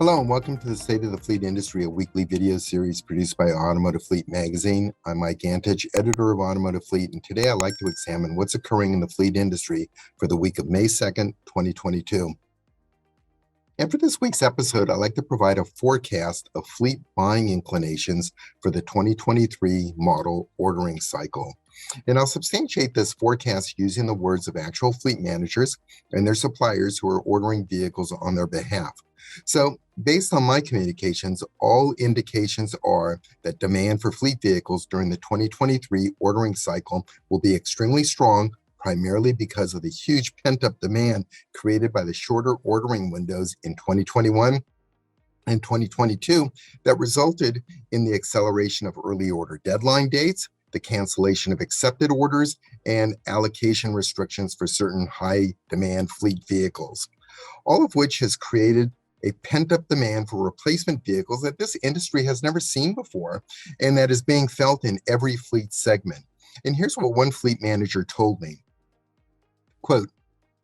Hello and welcome to the State of the Fleet Industry, a weekly video series produced by Automotive Fleet magazine. I'm Mike Antich, editor of Automotive Fleet, and today I'd like to examine what's occurring in the fleet industry for the week of May 2nd, 2022. And for this week's episode, I'd like to provide a forecast of fleet buying inclinations for the 2023 model ordering cycle. And I'll substantiate this forecast using the words of actual fleet managers and their suppliers who are ordering vehicles on their behalf. So, based on my communications, all indications are that demand for fleet vehicles during the 2023 ordering cycle will be extremely strong, primarily because of the huge pent-up demand created by the shorter ordering windows in 2021 and 2022 that resulted in the acceleration of early order deadline dates, the cancellation of accepted orders, and allocation restrictions for certain high-demand fleet vehicles, all of which has created a pent-up demand for replacement vehicles that this industry has never seen before, and that is being felt in every fleet segment. And here's what one fleet manager told me. Quote,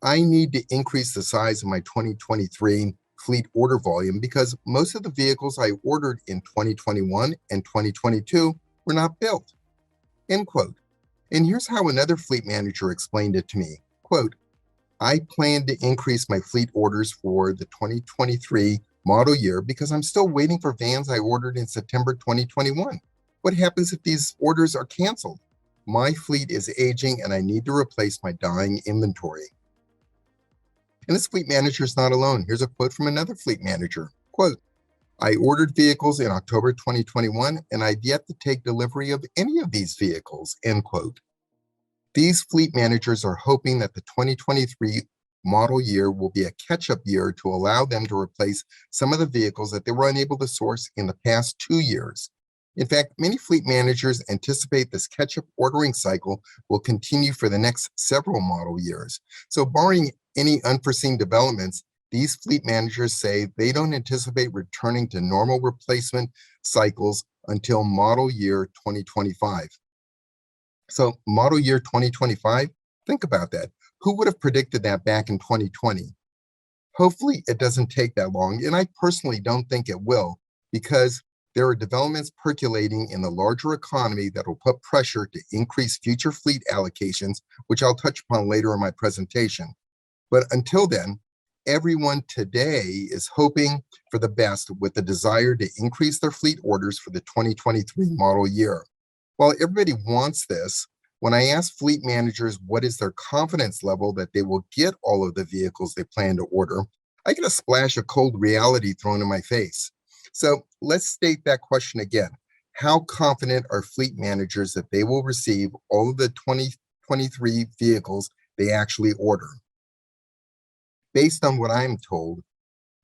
I need to increase the size of my 2023 fleet order volume because most of the vehicles I ordered in 2021 and 2022 were not built. End quote. And here's how another fleet manager explained it to me. Quote, I plan to increase my fleet orders for the 2023 model year because I'm still waiting for vans I ordered in September 2021. What happens if these orders are canceled? My fleet is aging and I need to replace my dying inventory. And this fleet manager is not alone. Here's a quote from another fleet manager. Quote, I ordered vehicles in October 2021 and I've yet to take delivery of any of these vehicles, end quote. These fleet managers are hoping that the 2023 model year will be a catch-up year to allow them to replace some of the vehicles that they were unable to source in the past 2 years. In fact, many fleet managers anticipate this catch-up ordering cycle will continue for the next several model years. So barring any unforeseen developments, these fleet managers say they don't anticipate returning to normal replacement cycles until model year 2025. So model year 2025, think about that. Who would have predicted that back in 2020? Hopefully it doesn't take that long, and I personally don't think it will, because there are developments percolating in the larger economy that will put pressure to increase future fleet allocations, which I'll touch upon later in my presentation. But until then, everyone today is hoping for the best with the desire to increase their fleet orders for the 2023 model year. While everybody wants this, when I ask fleet managers what is their confidence level that they will get all of the vehicles they plan to order, I get a splash of cold reality thrown in my face. So let's state that question again. How confident are fleet managers that they will receive all of the 2023 vehicles they actually order? Based on what I'm told,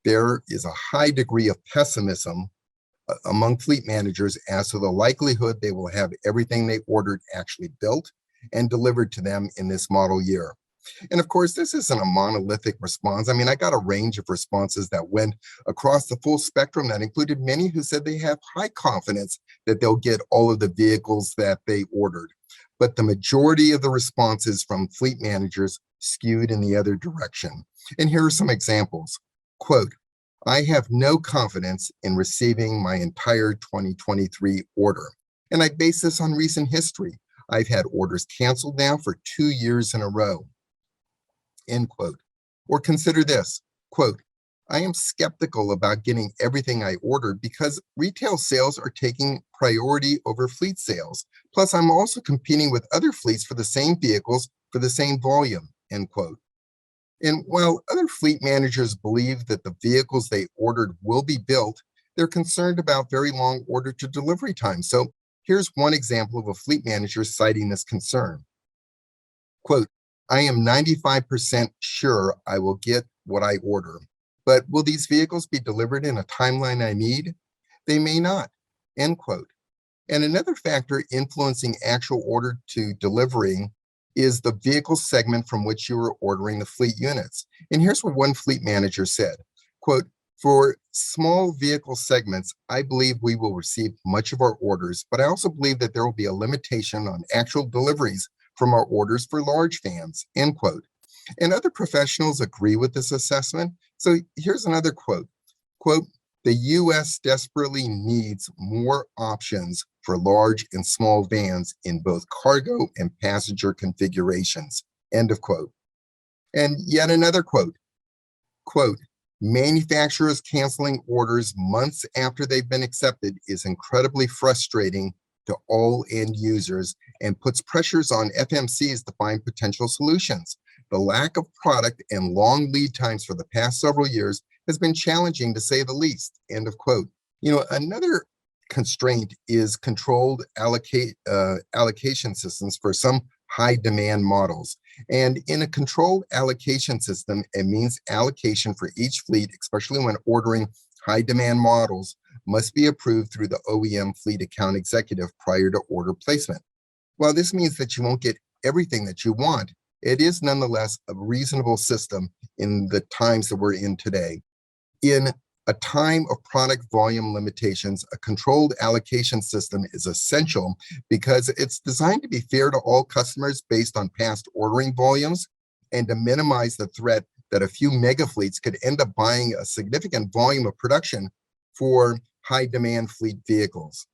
there is a high degree of pessimism among fleet managers as to the likelihood they will have everything they ordered actually built and delivered to them in this model year. And of course, this isn't a monolithic response. I mean, I got a range of responses that went across the full spectrum that included many who said they have high confidence that they'll get all of the vehicles that they ordered. But the majority of the responses from fleet managers skewed in the other direction. And here are some examples. Quote, I have no confidence in receiving my entire 2023 order. And I base this on recent history. I've had orders canceled now for 2 years in a row. End quote. Or consider this, quote, I am skeptical about getting everything I ordered because retail sales are taking priority over fleet sales. Plus, I'm also competing with other fleets for the same vehicles for the same volume, end quote. And while other fleet managers believe that the vehicles they ordered will be built, they're concerned about very long order to delivery time. So here's one example of a fleet manager citing this concern. Quote, I am 95% sure I will get what I order, but will these vehicles be delivered in a timeline I need? They may not, end quote. And another factor influencing actual order to delivery is the vehicle segment from which you are ordering the fleet units. And here's what one fleet manager said, quote, for small vehicle segments, I believe we will receive much of our orders, but I also believe that there will be a limitation on actual deliveries from our orders for large vans, end quote. And other professionals agree with this assessment. So here's another quote, quote, The U.S. desperately needs more options for large and small vans in both cargo and passenger configurations. End of quote. And yet another quote, manufacturers canceling orders months after they've been accepted is incredibly frustrating to all end users and puts pressures on FMCs to find potential solutions. The lack of product and long lead times for the past several years has been challenging to say the least. End of quote. Another constraint is controlled allocation systems for some high demand models. And in a controlled allocation system, it means allocation for each fleet, especially when ordering high demand models, must be approved through the OEM fleet account executive prior to order placement. While this means that you won't get everything that you want, it is nonetheless a reasonable system in the times that we're in today. In a time of product volume limitations, a controlled allocation system is essential because it's designed to be fair to all customers based on past ordering volumes and to minimize the threat that a few mega fleets could end up buying a significant volume of production for high demand fleet vehicles.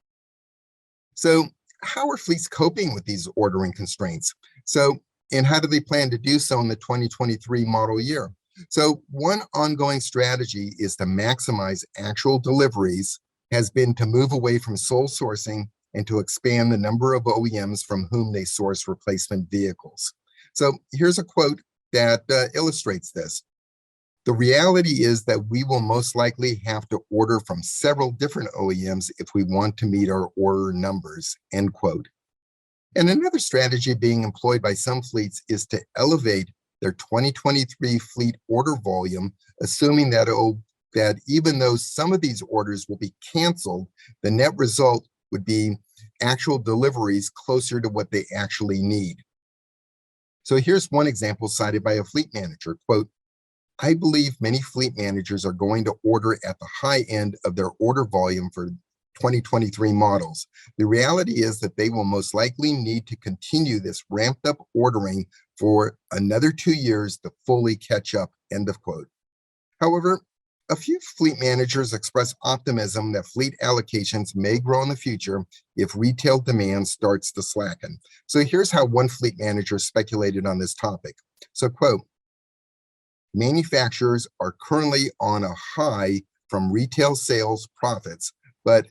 So how are fleets coping with these ordering constraints? And how do they plan to do so in the 2023 model year? So one ongoing strategy is to maximize actual deliveries has been to move away from sole sourcing and to expand the number of OEMs from whom they source replacement vehicles. So here's a quote that illustrates this. The reality is that we will most likely have to order from several different OEMs if we want to meet our order numbers, end quote. And another strategy being employed by some fleets is to elevate their 2023 fleet order volume, assuming that even though some of these orders will be canceled, the net result would be actual deliveries closer to what they actually need. So here's one example cited by a fleet manager, quote, I believe many fleet managers are going to order at the high end of their order volume for 2023 models. The reality is that they will most likely need to continue this ramped up ordering for another 2 years to fully catch up, end of quote. However, a few fleet managers express optimism that fleet allocations may grow in the future if retail demand starts to slacken. So here's how one fleet manager speculated on this topic. So quote, manufacturers are currently on a high from retail sales profits, but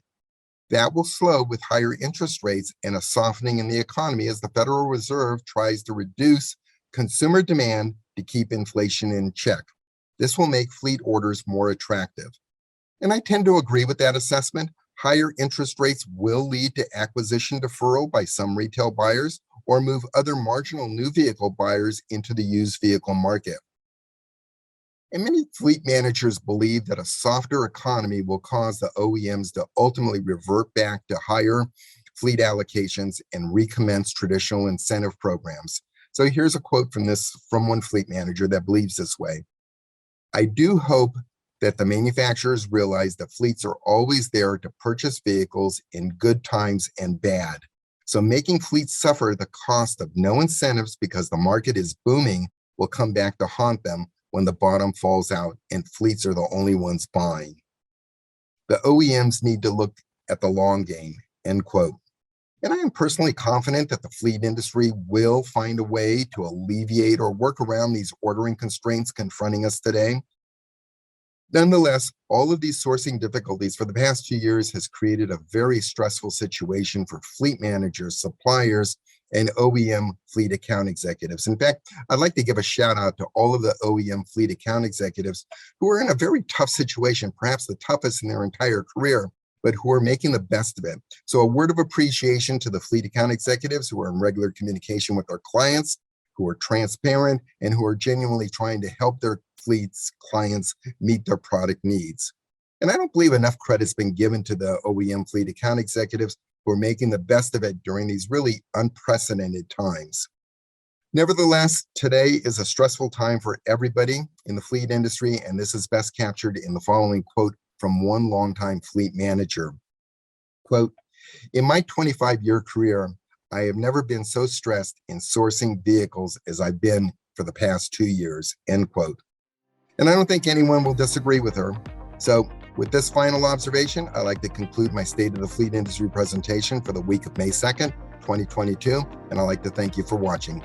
that will slow with higher interest rates and a softening in the economy as the Federal Reserve tries to reduce consumer demand to keep inflation in check. This will make fleet orders more attractive. And I tend to agree with that assessment. Higher interest rates will lead to acquisition deferral by some retail buyers or move other marginal new vehicle buyers into the used vehicle market. And many fleet managers believe that a softer economy will cause the OEMs to ultimately revert back to higher fleet allocations and recommence traditional incentive programs. So here's a quote from one fleet manager that believes this way. I do hope that the manufacturers realize that fleets are always there to purchase vehicles in good times and bad. So making fleets suffer the cost of no incentives because the market is booming will come back to haunt them when the bottom falls out and fleets are the only ones buying. The OEMs need to look at the long game, end quote. And I am personally confident that the fleet industry will find a way to alleviate or work around these ordering constraints confronting us today. Nonetheless, all of these sourcing difficulties for the past 2 years has created a very stressful situation for fleet managers, suppliers, and OEM fleet account executives. In fact, I'd like to give a shout out to all of the OEM fleet account executives who are in a very tough situation, perhaps the toughest in their entire career, but who are making the best of it. So a word of appreciation to the fleet account executives who are in regular communication with their clients, who are transparent, and who are genuinely trying to help their fleets clients meet their product needs. And I don't believe enough credit's been given to the OEM fleet account executives who are making the best of it during these really unprecedented times. Nevertheless, today is a stressful time for everybody in the fleet industry, and this is best captured in the following quote from one longtime fleet manager. Quote, in my 25-year career, I have never been so stressed in sourcing vehicles as I've been for the past 2 years, end quote. And I don't think anyone will disagree with her. So With this final observation, I'd like to conclude my State of the Fleet Industry presentation for the week of May 2nd, 2022, and I'd like to thank you for watching.